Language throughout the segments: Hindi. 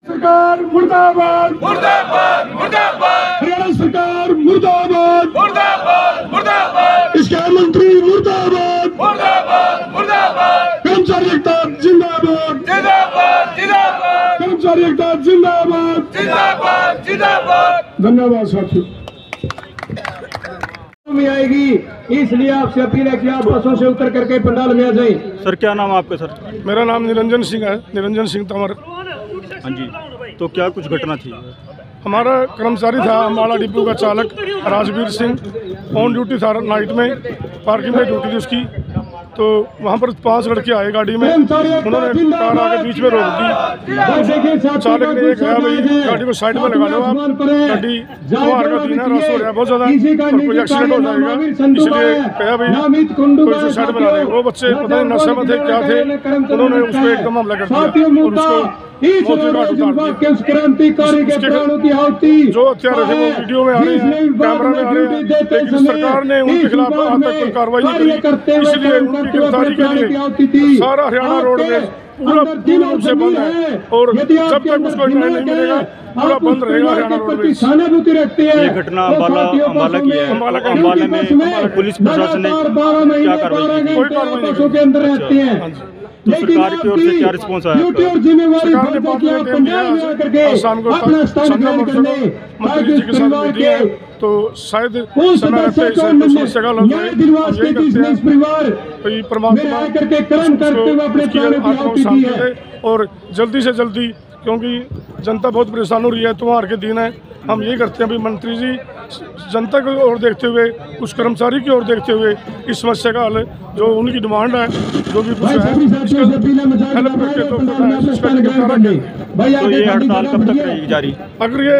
सरकार मुर्दाबाद मुर्दाबाद मुर्दाबाद, हरियाणा सरकार मुर्दाबाद मुर्दाबाद मुर्दाबाद, इसके मंत्री मुर्दाबाद मुर्दाबाद मुर्दाबाद, कर्मचारी एकता जिंदाबाद जिंदाबाद जिंदाबाद, कर्मचारी एकता जिंदाबाद जिंदाबाद जिंदाबाद। धन्यवाद साथियों। में आएगी, इसलिए आपसे अपील है कि आप बसों से उतर करके पंडाल में आ जाएं। सर क्या नाम है आपका? सर मेरा नाम निरंजन सिंह है, निरंजन सिंह तंवर। हाँ जी, तो क्या कुछ घटना थी? हमारा कर्मचारी था अम्बाला डिपो का चालक राजवीर सिंह, ऑन ड्यूटी था नाइट में, पार्किंग में ड्यूटी थी उसकी। तो वहाँ पर 5 लड़के आए गाड़ी में, उन्होंने कार आके बीच में रोक दी। चालक ने ये कहा भाई गाड़ी को साइड में लगा लो, आप गाड़ी तुम्हार का दिन है, रस हो रहा है बहुत ज़्यादा और कोई एक्सीडेंट हो जाएगा, इसलिए कहा भाई कोई साइड में ला दे। वो बच्चे पता नहीं नशे में थे क्या थे, उन्होंने उसको एकदम हमला कर दिया और उसको क्रांतिकारी के प्राणों की आहुति। जो हत्यारे थे वो वीडियो में आ रहे हैं, कैमरा में आ रहे हैं, लेकिन सरकार ने उनके खिलाफ आज तक कोई कार्रवाई नहीं करी। इसलिए उनकी गिरफ्तारी के लिए सारा हरियाणा रोड में पूरा पूर्ण रूप से बंद है और जब तक उसको न्याय नहीं मिलेगा पूरा बंद रहेगा हरियाणा रोड में। ये घटना अम्बाला की है। अम्बाला में पुलिस प्रशासन ने क्या कार्रवाई की? कोई कार्रवाई नहीं। तो सरकार की ओर से क्या रिस्पॉन्स आया? सरकार ने बात करके शाम को मंत्री जी के साथ मीटिंग है, तो शायद समय रहते समस्या का लग परमात्मा शांति दे और जल्दी से जल्दी, क्योंकि जनता बहुत परेशान हो रही है, त्योहार के दिन है। हम ये करते हैं भाई मंत्री जी जनता की ओर देखते हुए, उस कर्मचारी की ओर देखते हुए इस समस्या का हल जो उनकी डिमांड है, जो भी कुछ है हेल्प करके तो ये हड़ताल कब तक रहेगी जारी? अगर ये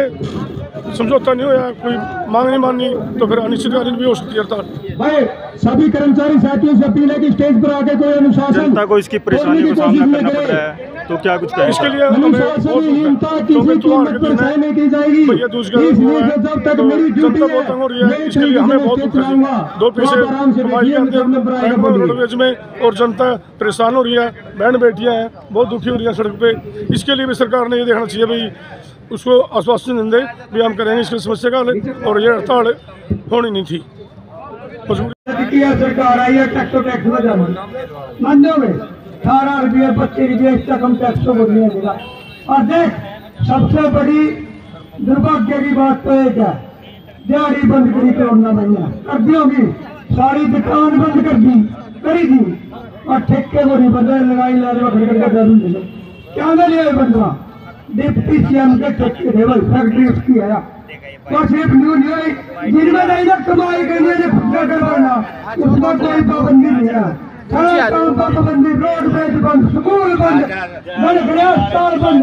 समझौता नहीं होया, कोई मांग नहीं मानी, तो फिर अनिश्चितकालीन भी हो सकती है हड़ताल। भाई सभी कर्मचारी साथियों से अपील है कि स्टेज पर आके कोई अनुशासन, जनता को इसकी परेशानी का सामना करना पड़ रहा है, तो क्या कुछ करें? इसके लिए हमें जनता बहुत तंग हो रही है, इसके लिए हमें बहुत दुख है। 2 पैसे कमाई के अंदर रोडवेज में और जनता परेशान हो रही है, बहन बेटियां हैं बहुत दुखी हो रही है सड़क पे। इसके लिए भी सरकार ने ये देखना चाहिए भाई उसको आश्वासन दे भी हम करेंगे इसकी समस्या का हल, और ये हड़ताल होनी नहीं थी। सरकार आई है टैक्स मान दोगे 18 रुपये 25 रुपये तक हम टैक्स को दिया। और देख सबसे बड़ी दुर्भाग्य की बात तो एक है, दिहाड़ी बंद करी कोरोना महीना कर दी होगी, सारी दुकान बंद कर दी करी थी और ठेके को नहीं बंदा लगाई ला क्या लिया बंदा डिप्टी सीएम के ठेके थे भाई, फैक्ट्री उसकी है और सिर्फ न्यू जिनमें कमाई के लिए करवाना उसका कोई पाबंदी नहीं है। पाबंदी, रोड बंद, स्कूल बंद, अस्पताल बंद,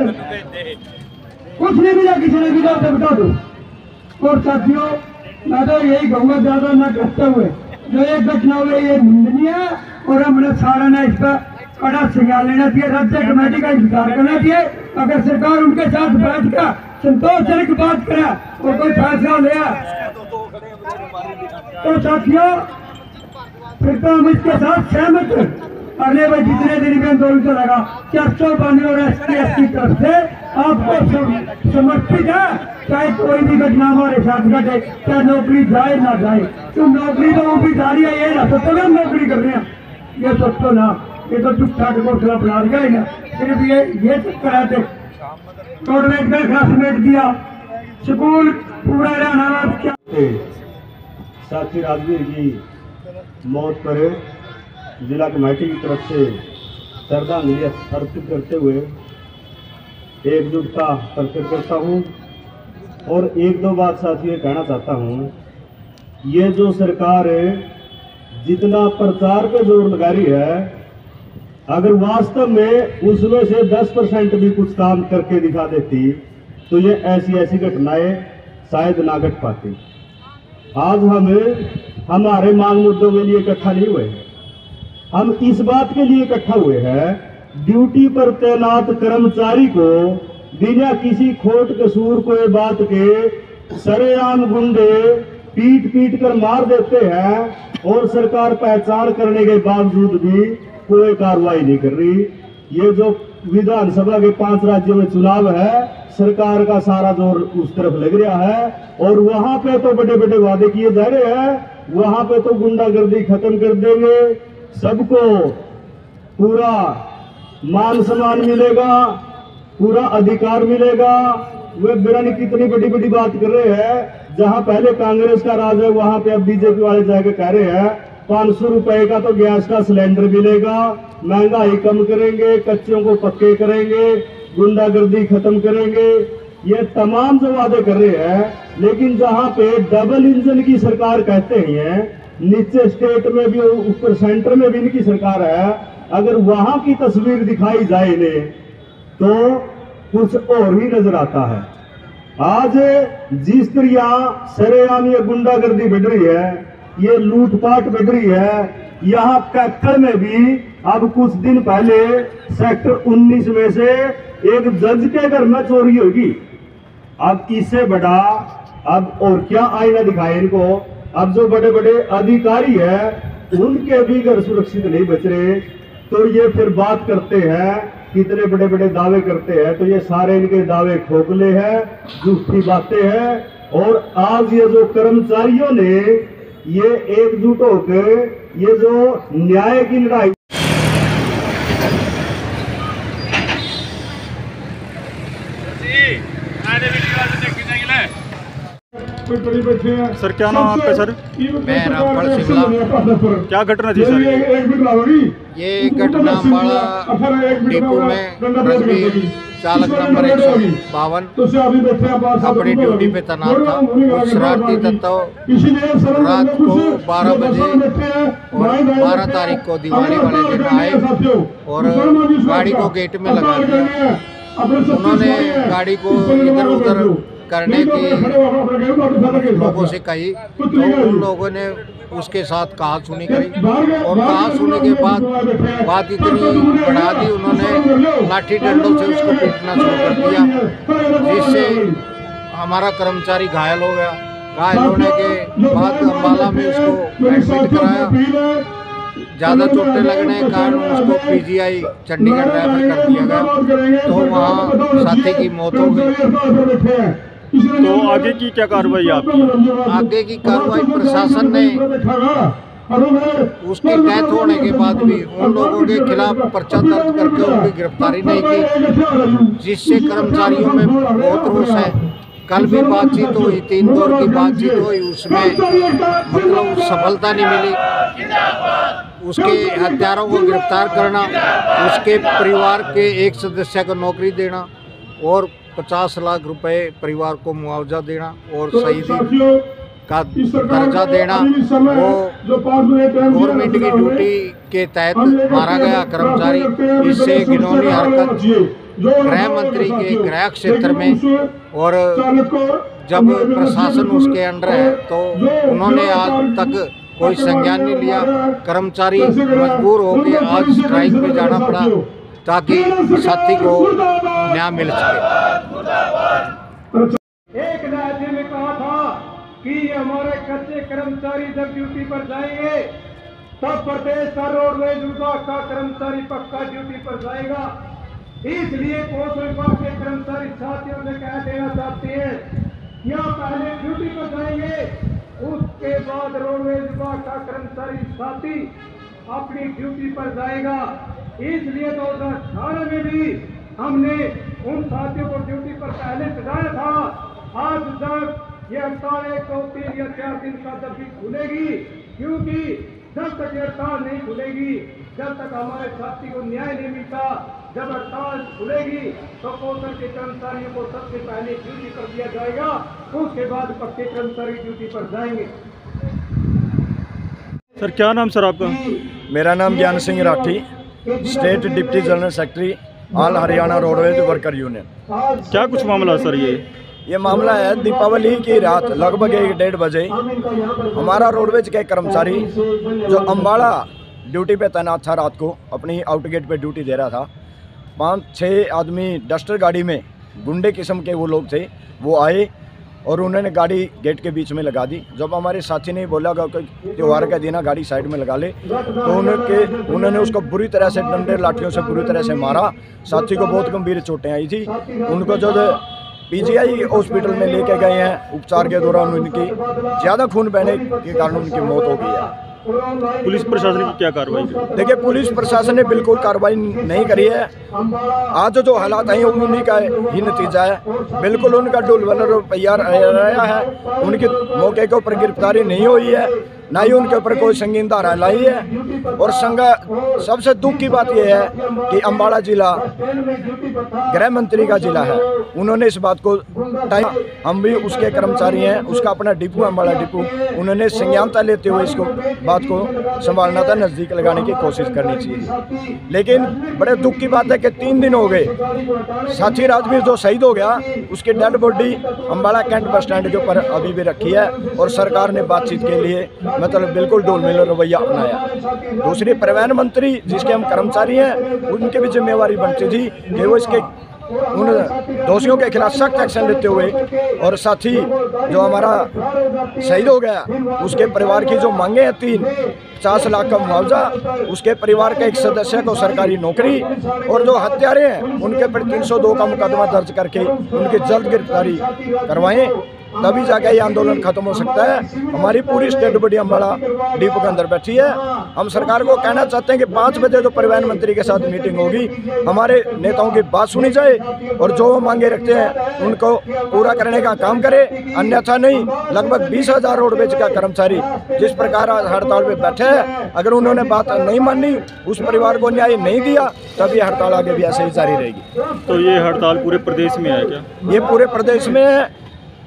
कुछ नहीं मिला किसी ने मिला तो बता दो। और साथियों मैं तो यही कहूँगा ज्यादा न करते हुए जो एक घटना हुई ये निंदनीय है और हमने सारा ने इस पर कड़ा संज्ञान लेना चाहिए, राज्य कमेटी का इंतजार करना चाहिए। अगर सरकार उनके साथ बैठ कर संतोषजनक बात करे और कोई फैसला लिया तो साथियों फिर तो हम इसके साथ सहमत हैं। अगले भाई जितने दिन में आंदोलन चलेगा 492 और ST की तरफ से आपको समर्पित है, चाहे कोई भी घटना हमारे साथ घटे, चाहे नौकरी जाए ना जाए, तो नौकरी तो वो भी जारी है, ये ना सोचो ना नौकरी कर रहे हैं, ये सोचो ना, ये तो चुपचाप घोषणा बना दिया है ना, सिर्फ ये चक्कर आते टोर्नामेंट का क्लासमेट दिया स्कूल पूरा रहना क्या। साथी राजवीर की मौत पर जिला कमेटी की तरफ से श्रद्धांजलि अर्पित करते हुए एकजुटता प्रकट करता हूं और 1-2 बात साथियों कहना चाहता हूं। ये जो सरकार जितना प्रचार पे जोर लगा रही है, अगर वास्तव में उसमें से 10% भी कुछ काम करके दिखा देती तो ये ऐसी घटनाएं शायद ना घट पाती। आज हम हमारे मांग मुद्दों के लिए इकट्ठा नहीं हुए, हम इस बात के लिए इकट्ठा हुए हैं ड्यूटी पर तैनात कर्मचारी को बिना किसी खोट कसूर को ये बात के सरेआम गुंडे पीट कर मार देते हैं और सरकार पहचान करने के बावजूद भी कोई कार्रवाई नहीं कर रही। ये जो विधानसभा के 5 राज्यों में चुनाव है, सरकार का सारा जोर उस तरफ लग रहा है और वहां पे तो बड़े बड़े वादे किए जा रहे हैं। वहां पे तो गुंडागर्दी खत्म कर देंगे, सबको पूरा मान सम्मान मिलेगा, पूरा अधिकार मिलेगा। वे बिरानी कितनी बड़ी बड़ी बात कर रहे हैं। जहां पहले कांग्रेस का राज है वहां पे अब बीजेपी वाले जाके कह रहे हैं 500 रुपए का तो गैस का सिलेंडर मिलेगा, महंगाई कम करेंगे, कच्चों को पक्के करेंगे, गुंडागर्दी खत्म करेंगे। ये तमाम जो वादे कर रहे हैं, लेकिन जहां पे डबल इंजन की सरकार कहते हैं, नीचे स्टेट में भी ऊपर सेंटर में भी इनकी सरकार है, अगर वहां की तस्वीर दिखाई जाए इन्हें तो कुछ और ही नजर आता है। आज जिस तरह सरेआम ये गुंडागर्दी बढ़ रही है, ये लूटपाट बढ़ रही है, यहाँ कैथल में भी अब कुछ दिन पहले सेक्टर 19 में से एक जज के घर में चोरी होगी। अब इससे बड़ा अब और क्या आईना दिखाए इनको। अब जो बड़े बड़े अधिकारी है उनके भी घर सुरक्षित नहीं बच रहे, तो ये फिर बात करते हैं कितने बड़े बड़े दावे करते हैं, तो ये सारे इनके दावे खोखले हैं, झूठी बातें हैं। और आज ये जो कर्मचारियों ने ये एकजुट होकर ये जो न्याय की लड़ाई सर क्या नाम आपका सर? मैं रामपाल सिंगला। क्या घटना थी सर? ये घटना अम्बाला डिपो में रजबीर चालक नंबर 152 अपनी ड्यूटी पे तैनात था। कुछ शरारती तत्व रात को 12 बजे और 12 तारीख को दिवाली वाले दिन आए और गाड़ी को गेट में लगा दिया। उन्होंने गाड़ी को इधर उधर करने की लोगों से कही, तो उन लोगों ने उसके साथ कहा सुनी करी और कहा सुनी के बाद बात इतनी बढ़ा दी, उन्होंने लाठी डंडों से उसको पीटना शुरू कर दिया, जिससे हमारा कर्मचारी घायल हो गया। घायल होने के बाद अम्बाला में उसको एडमिट कराया। ज़्यादा चोटें लगने के कारण उसको पीजीआई चंडीगढ़ रेफर कर दिया गया, तो वहाँ साथी की मौत हो गई। तो आगे की क्या कार्रवाई आपकी? आगे की कार्रवाई प्रशासन ने उसकी डेथ होने के बाद भी उन लोगों के खिलाफ पर्चा दर्ज करके उनकी गिरफ्तारी नहीं की, जिससे कर्मचारियों में बहुत रोष है। कल भी बातचीत हुई, 3 दौर की बातचीत हुई, उसमें मतलब सफलता नहीं मिली। उसके हत्यारों को गिरफ्तार करना, उसके परिवार के एक सदस्य को नौकरी देना और 50 लाख रुपए परिवार को मुआवजा देना और शहीदी का दर्जा देना। वो गवर्नमेंट की ड्यूटी के तहत मारा गया कर्मचारी। इससे घिनौनी हरकत गृह मंत्री के गृह क्षेत्र में, और जब प्रशासन उसके अंडर है तो उन्होंने आज तक कोई संज्ञान नहीं लिया। कर्मचारी मजबूर होकर आज स्ट्राइक पे जाना पड़ा ताकि साथी को न्याय मिल सके। एक राज्य में कहा था कि हमारे कच्चे कर्मचारी जब ड्यूटी पर जाएंगे तब प्रदेश का रोडवेज विभाग का कर्मचारी पक्का ड्यूटी पर जाएगा। इसलिए पोस्ट विभाग के कर्मचारी साथियों से कह देना चाहते हैं, या पहले ड्यूटी पर जाएंगे, उसके बाद रोडवेज विभाग का कर्मचारी साथी अपनी ड्यूटी पर जाएगा। इसलिए 2018 में भी हमने उन साथियों को ड्यूटी पर पहले सजाया था। आज तक ये हड़ताल 1 2 3 या 4 दिन का जब भी खुलेगी, क्योंकि जब तक ये हड़ताल नहीं खुलेगी, जब तक हमारे साथी को न्याय नहीं मिलता, जब हड़ताल खुलेगी तो पोस्टल के कर्मचारियों को सबसे पहले ड्यूटी पर दिया जाएगा, उसके बाद पक्के कर्मचारी ड्यूटी पर जाएंगे। सर क्या नाम सर आपका? मेरा नाम ज्ञान Singh Rathi, state deputy general secretary all Haryana roadways worker union. क्या कुछ मामला सर? ये मामला है दीपावली की रात लगभग 1-1:30 बजे हमारा रोडवेज के कर्मचारी जो अम्बाला ड्यूटी पे तैनात था, रात को अपनी आउटगेट पे ड्यूटी दे रहा था, 5-6 आदमी डस्टर गाड़ी में गुंडे किस्म के वो लोग थे, वो आए और उन्होंने गाड़ी गेट के बीच में लगा दी। जब हमारे साथी ने बोला कि त्यौहार का दिन गाड़ी साइड में लगा ले, तो उन्होंने उसको बुरी तरह से डंडे लाठियों से बुरी तरह से मारा। साथी को बहुत गंभीर चोटें आई थी। उनको जो पीजीआई हॉस्पिटल में लेके गए हैं, उपचार के दौरान उनकी ज़्यादा खून बहने के कारण उनकी मौत हो गई है। पुलिस प्रशासन की क्या कार्रवाई की? देखिए, पुलिस प्रशासन ने बिल्कुल कार्रवाई नहीं करी है। आज जो हालात हैं उन्हीं का ही नतीजा है। बिल्कुल उनका डुलवल रवैया रहा है। उनकी मौके के ऊपर गिरफ्तारी नहीं हुई है, ना ही उनके ऊपर कोई संगीन धारा लाई है। और सबसे दुख की बात यह है कि अम्बाला जिला गृह मंत्री का जिला है। उन्होंने इस बात को हम भी उसके कर्मचारी हैं, उसका अपना डिपो अम्बाला डिपो, उन्होंने संज्ञानता लेते हुए इसको बात को संभालना था, नज़दीक लगाने की कोशिश करनी चाहिए। लेकिन बड़े दुख की बात है कि 3 दिन हो गए, साथी राजवीर जो शहीद हो गया उसकी dead body Ambala cantt bus stand के ऊपर अभी भी रखी है। और सरकार ने बातचीत के लिए मतलब बिल्कुल डोलमेल रवैया अपनाया। दूसरी परिवहन मंत्री जिसके हम कर्मचारी हैं, उनकी भी जिम्मेवारी बनती थी कि वो इसके उन दोषियों के खिलाफ सख्त एक्शन लेते हुए, और साथ ही जो हमारा शहीद हो गया उसके परिवार की जो मांगे हैं 50 लाख का मुआवजा, उसके परिवार के एक सदस्य को सरकारी नौकरी, और जो हत्यारे हैं उनके पर 302 का मुकदमा दर्ज करके उनकी जल्द गिरफ्तारी करवाएं, तभी जाके ये आंदोलन खत्म हो सकता है। हमारी पूरी स्टेट बॉडी अम्बाला डिपो के अंदर बैठी है। हम सरकार को कहना चाहते हैं कि 5 बजे जो परिवहन मंत्री के साथ मीटिंग होगी, हमारे नेताओं की बात सुनी जाए और जो वो मांगे रखते हैं उनको पूरा करने का काम करे, अन्यथा नहीं। लगभग 20,000 रोडवेज का कर्मचारी जिस प्रकार आज हड़ताल पे बैठे हैं, अगर उन्होंने बात नहीं मानी, उस परिवार को न्याय नहीं दिया, तब ये हड़ताल आगे भी ऐसे ही जारी रहेगी। तो ये हड़ताल पूरे प्रदेश में है क्या? ये पूरे प्रदेश में है।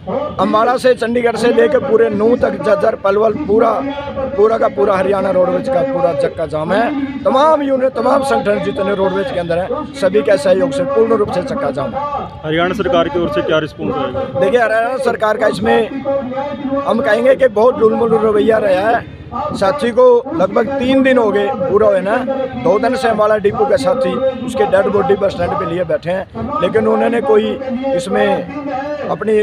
अम्बाला से चंडीगढ़ से लेकर पूरे नूह तक, जज्जर, पलवल, पूरा का पूरा हरियाणा रोडवेज का पूरा चक्का जाम है। तमाम यूनिट, तमाम संगठन जितने रोडवेज के अंदर हैं, सभी के सहयोग से पूर्ण रूप से चक्का जाम है। हरियाणा सरकार की ओर से क्या रिस्पॉन्स आएगा? देखिए, हरियाणा सरकार का इसमें हम कहेंगे कि बहुत डुलमुल रवैया रहा है। साथी को लगभग 3 दिन हो गए पूरा हुए ना, 2 दिन से अम्बाला डिपो के साथी उसके डेड बॉडी बस स्टैंड पे लिए बैठे हैं, लेकिन उन्होंने कोई इसमें अपनी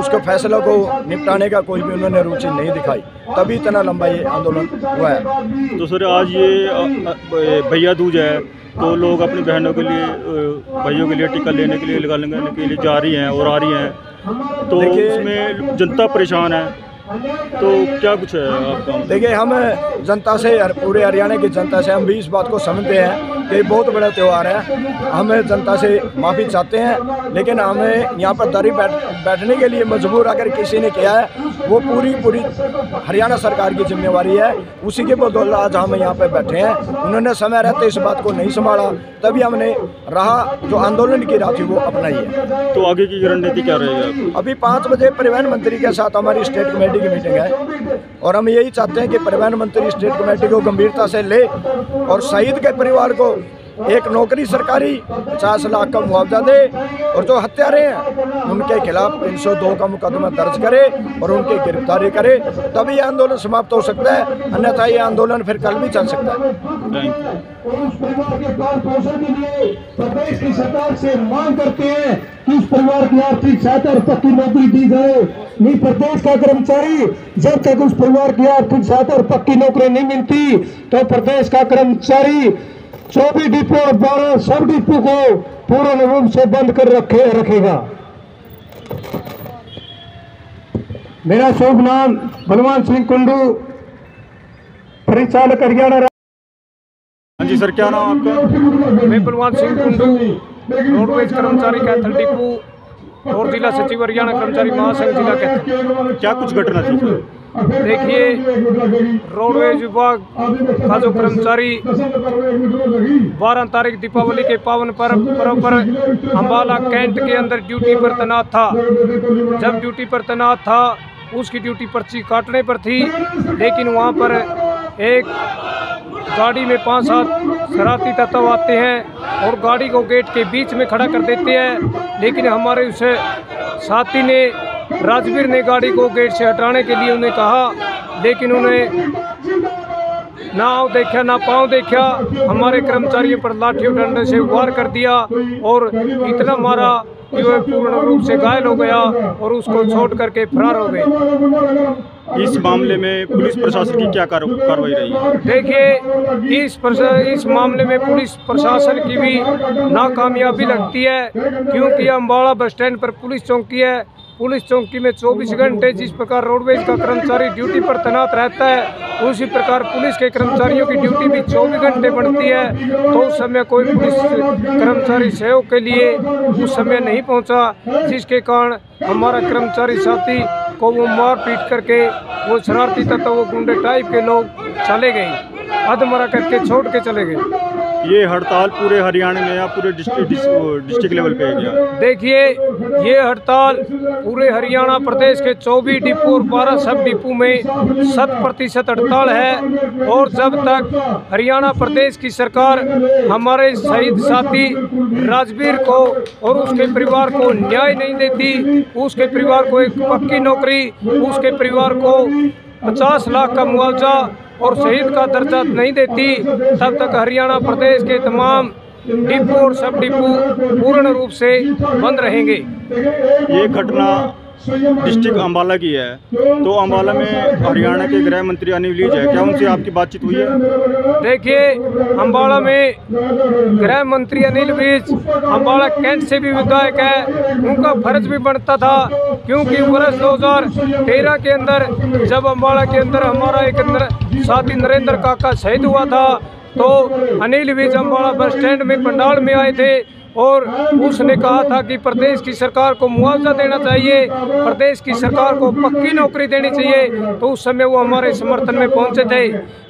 उसके फैसलों को निपटाने का कोई भी उन्होंने रुचि नहीं दिखाई, तभी इतना लंबा ये आंदोलन हुआ है। तो सर, आज ये भैया दूज है, तो लोग अपनी बहनों के लिए, भाइयों के लिए टीका लेने के लिए, लगाने के लिए जा रही हैं और आ रही हैं, तो उसमें जनता परेशान है, तो क्या कुछ है आपका? देखिए, हम जनता से, पूरे हरियाणा की जनता से हम भी इस बात को समझते हैं कि बहुत बड़ा त्यौहार है। हम जनता से माफ़ी चाहते हैं, लेकिन हमें यहाँ पर दरी बैठने के लिए मजबूर अगर किसी ने किया है, वो पूरी हरियाणा सरकार की जिम्मेवारी है। उसी के बदौलत आज हम यहाँ पर बैठे हैं। उन्होंने समय रहते इस बात को नहीं संभाला, तभी हमने जो आंदोलन की राह थी वो अपनाई है। तो आगे की रणनीति क्या रहेगी? अभी 5 बजे परिवहन मंत्री के साथ हमारी स्टेट कमेटी की मीटिंग है, और हम यही चाहते हैं कि परिवहन मंत्री स्टेट कमेटी को गंभीरता से ले और शहीद के परिवार को एक नौकरी सरकारी, 50 लाख का मुआवजा दे, और जो हत्यारे हैं उनके खिलाफ 302 का मुकदमा दर्ज करे और उनकी गिरफ्तारी करे, तभी ये आंदोलन समाप्त हो सकता है। अन्यथा ये आंदोलन फिर कल भी चल सकता है। उस परिवार के पालन पोषण के लिए प्रदेश की सरकार से मांग करते हैं कि उस परिवार की आर्थिक सहायता और पक्की नौकरी दी जाए। नहीं, प्रदेश का कर्मचारी जब तक उस परिवार की आर्थिक सहायता और पक्की नौकरी नहीं मिलती, तो प्रदेश का कर्मचारी 24 डिपो और 12 सब डिपो को पूर्ण रूप से बंद कर रखेगा। मेरा शुभ नाम बलवान सिंह कुंडू, परिचालक हरियाणा। हाँ जी सर, क्या नाम आपका? मैं बलवान सिंह कुंडू, रोडवेज कर्मचारी कैथल डिपो और जिला सचिव हरियाणा कर्मचारी महासंघ जिला कैथल। क्या कुछ घटना थी सर? देखिए, रोडवेज विभाग का जो कर्मचारी 12 तारीख दीपावली के पावन पर्व पर अम्बाला कैंट के अंदर ड्यूटी पर तैनात था। जब ड्यूटी पर तैनात था, उसकी ड्यूटी पर्ची काटने पर थी, लेकिन वहाँ पर एक गाड़ी में 5-7 शरारती तत्व आते हैं और गाड़ी को गेट के बीच में खड़ा कर देते हैं। लेकिन हमारे उस साथी ने, राजवीर ने, गाड़ी को गेट से हटाने के लिए उन्हें कहा, लेकिन उन्हें ना देखा ना पाँव देखा, हमारे कर्मचारियों पर लाठियों डंडे से वार कर दिया और इतना मारा कि वह पूर्ण रूप से घायल हो गया और उसको छोड़ करके फरार हो गए। इस मामले में पुलिस प्रशासन की क्या कार्रवाई रही है? देखिए, इस मामले में पुलिस प्रशासन की भी नाकामयाबी लगती है, क्योंकि अम्बाला बस स्टैंड पर पुलिस चौकी है। पुलिस चौकी में 24 घंटे जिस प्रकार रोडवेज का कर्मचारी ड्यूटी पर तैनात रहता है, उसी प्रकार पुलिस के कर्मचारियों की ड्यूटी भी 24 घंटे बनती है। तो उस समय कोई पुलिस कर्मचारी सहयोग के लिए उस समय नहीं पहुंचा, जिसके कारण हमारा कर्मचारी साथी को वो मार पीट करके वो शरारती तत्व, वो गुंडे टाइप के लोग चले गए, अधमरा करके छोड़ के चले गए। ये हड़ताल पूरे हरियाणा में या पूरे डिस्ट्रिक्ट लेवल पे है क्या? देखिए, ये हड़ताल पूरे हरियाणा प्रदेश के 24 डिपो और 12 सब डिपो में 100% हड़ताल है। और जब तक हरियाणा प्रदेश की सरकार हमारे शहीद साथी राजवीर को और उसके परिवार को न्याय नहीं देती, उसके परिवार को एक पक्की नौकरी, उसके परिवार को 50 लाख का मुआवजा और शहीद का दर्जा नहीं देती, तब तक हरियाणा प्रदेश के तमाम डिपो और सब डिपो पूर्ण रूप से बंद रहेंगे। ये घटना डिस्ट्रिक्ट अम्बाला की है, तो अम्बाला में हरियाणा के गृह मंत्री अनिल विज है, क्या उनसे आपकी बातचीत हुई है? देखिए, अम्बाला में गृह मंत्री अनिल विज अम्बाला कैंट से भी विधायक है, उनका फर्ज भी बनता था, क्योंकि वर्ष 2013 के अंदर जब अम्बाला के अंदर हमारा एक साथी नरेंद्र काका शहीद हुआ था, तो अनिल विज अम्बाला बस स्टैंड में पंडाल में आए थे और उसने कहा था कि प्रदेश की सरकार को मुआवजा देना चाहिए, प्रदेश की सरकार को पक्की नौकरी देनी चाहिए। तो उस समय वो हमारे समर्थन में पहुंचे थे।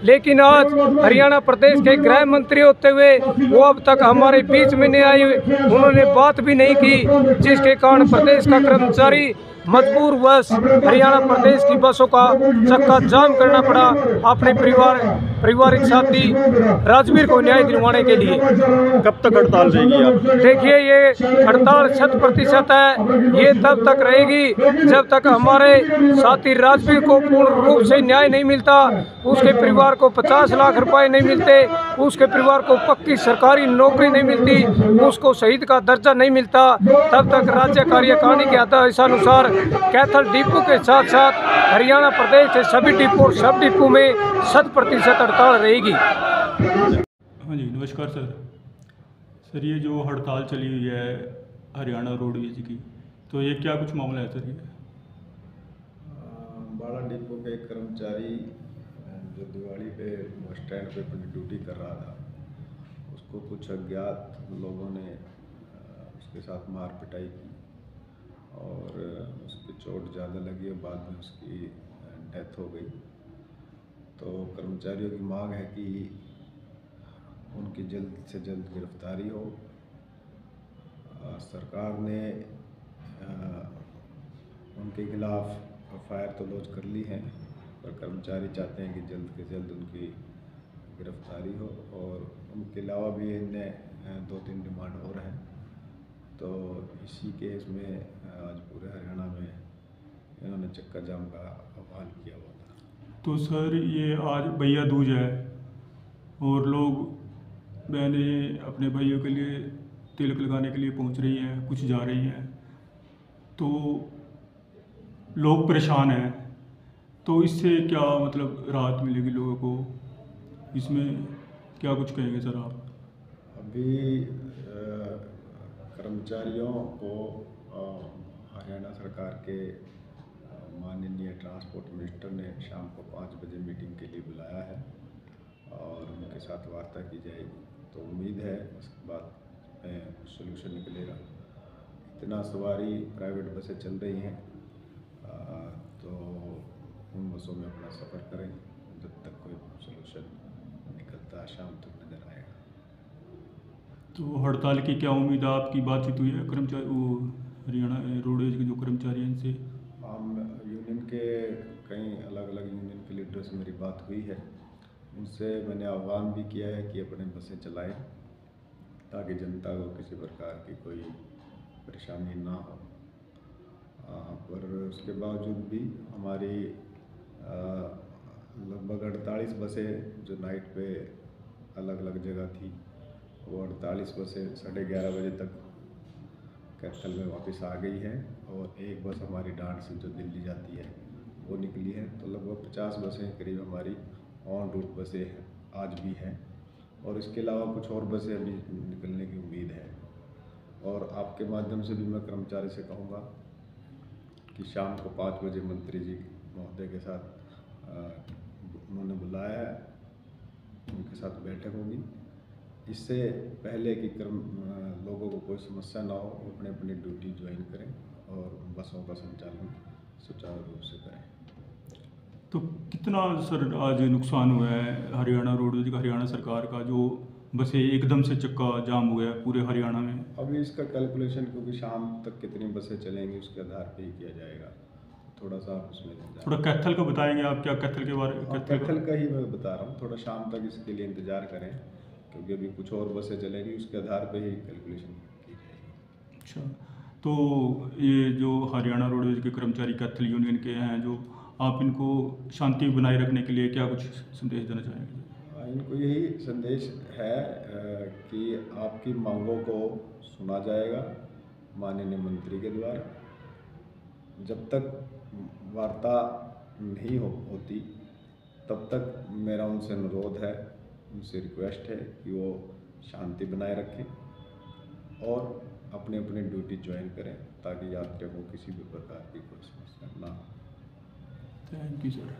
लेकिन आज हरियाणा प्रदेश के गृह मंत्री होते हुए वो अब तक हमारे बीच में नहीं आए, उन्होंने बात भी नहीं की, जिसके कारण प्रदेश का कर्मचारी मजबूर बस हरियाणा प्रदेश की बसों का चक्का जाम करना पड़ा अपने पारिवारिक साथी राजवीर को न्याय दिलवाने के लिए। कब तक हड़ताल रहेगी आप? देखिए, ये हड़ताल 100% है। ये तब तक रहेगी जब तक हमारे साथी राजवीर को पूर्ण रूप से न्याय नहीं मिलता, उसके परिवार को 50 लाख रुपए नहीं मिलते, उसके परिवार को पक्की सरकारी नौकरी नहीं मिलती, उसको शहीद का दर्जा नहीं मिलता, तब तक राज्य कार्यकारिणी के आदेशानुसार कैथल डिपो के साथ साथ हरियाणा प्रदेश के सभी डिपो और सब डिपो में 100% हड़ताल रहेगी। हाँ जी, नमस्कार सर, ये जो हड़ताल चली हुई है हरियाणा रोडवेज की, तो ये क्या कुछ मामला है सर? ये अम्बाला डिपो के एक कर्मचारी जो दिवाली पे बस स्टैंड पे अपनी ड्यूटी कर रहा था, उसको कुछ अज्ञात लोगों ने उसके साथ मार पिटाई की और उसकी चोट ज़्यादा लगी और बाद में उसकी डेथ हो गई। तो कर्मचारियों की मांग है कि उनकी जल्द से जल्द गिरफ्तारी हो। सरकार ने उनके खिलाफ एफआईआर तो लॉन्च कर ली है, पर कर्मचारी चाहते हैं कि जल्द से जल्द उनकी गिरफ्तारी हो। और उनके अलावा भी इन्हें 2-3 डिमांड और हैं। तो इसी केस में आज पूरे हरियाणा में इन्होंने चक्का जाम का आह्वान किया हुआ था। तो सर, ये आज भैया दूज है और लोग बहनें अपने भाइयों के लिए तिलक लगाने के लिए पहुंच रही हैं, कुछ जा रही हैं, तो लोग परेशान हैं। तो इससे क्या मतलब राहत मिलेगी लोगों को? इसमें क्या कुछ कहेंगे सर आप? अभी कर्मचारियों को हरियाणा सरकार के माननीय ट्रांसपोर्ट मिनिस्टर ने शाम को 5 बजे मीटिंग के लिए बुलाया है और उनके साथ वार्ता की जाएगी। तो उम्मीद है उसके बाद में सोल्यूशन निकलेगा। इतना सवारी प्राइवेट बसें चल रही हैं, तो उन बसों में अपना सफ़र करें जब तक कोई सोल्यूशन निकलता शाम तक नज़र आएगा। तो हड़ताल की क्या उम्मीद है? आपकी बातचीत हुई है कर्मचारी, वो हरियाणा रोडवेज के जो कर्मचारी हैं इनसे? हम यूनियन के कई अलग अलग यूनियन के लीडर से मेरी बात हुई है, उनसे मैंने आह्वान भी किया है कि अपने बसें चलाएं ताकि जनता को किसी प्रकार की कोई परेशानी ना हो। पर उसके बावजूद भी हमारी लगभग 48 बसें जो नाइट पे अलग अलग जगह थी, वो 48 बसें 11:30 बजे तक कैथल में वापस आ गई है और एक बस हमारी डांड से जो दिल्ली जाती है वो निकली है। तो लगभग 50 बसें करीब हमारी ऑन रूट बसें हैं, आज भी हैं, और इसके अलावा कुछ और बसें अभी निकलने की उम्मीद है। और आपके माध्यम से भी मैं कर्मचारी से कहूँगा कि शाम को 5 बजे मंत्री जी महोदय के साथ उन्होंने बुलाया है, उनके साथ बैठक होगी। इससे पहले कि लोगों को कोई समस्या ना हो, वो अपने अपनी ड्यूटी ज्वाइन करें और बसों का संचालन सुचारू रूप से करें। तो कितना सर आज नुकसान हुआ है हरियाणा रोडवेज का, हरियाणा सरकार का, जो बसें एकदम से चक्का जाम हो गया पूरे हरियाणा में? अभी इसका कैलकुलेशन क्योंकि शाम तक कितनी बसें चलेंगी उसके आधार पे ही किया जाएगा। थोड़ा सा आप उसमें थोड़ा कैथल का बताएंगे आप, क्या कैथल के बारे में? कैथल का ही मैं बता रहा हूँ, थोड़ा शाम तक इसके लिए इंतज़ार करें क्योंकि अभी कुछ और बसें चलेंगी, उसके आधार पे ही कैलकुलेशन की जाएगी। अच्छा, तो ये जो हरियाणा रोडवेज के कर्मचारी कैथल यूनियन के हैं, जो आप इनको शांति बनाए रखने के लिए क्या कुछ संदेश देना चाहेंगे? इनको यही संदेश है कि आपकी मांगों को सुना जाएगा माननीय मंत्री के द्वारा। जब तक वार्ता नहीं होती तब तक मेरा उनसे अनुरोध है, उनसे रिक्वेस्ट है कि वो शांति बनाए रखें और अपने अपने ड्यूटी ज्वाइन करें ताकि यात्रियों को किसी भी प्रकार की कोई समस्या ना हो। Thank you sir.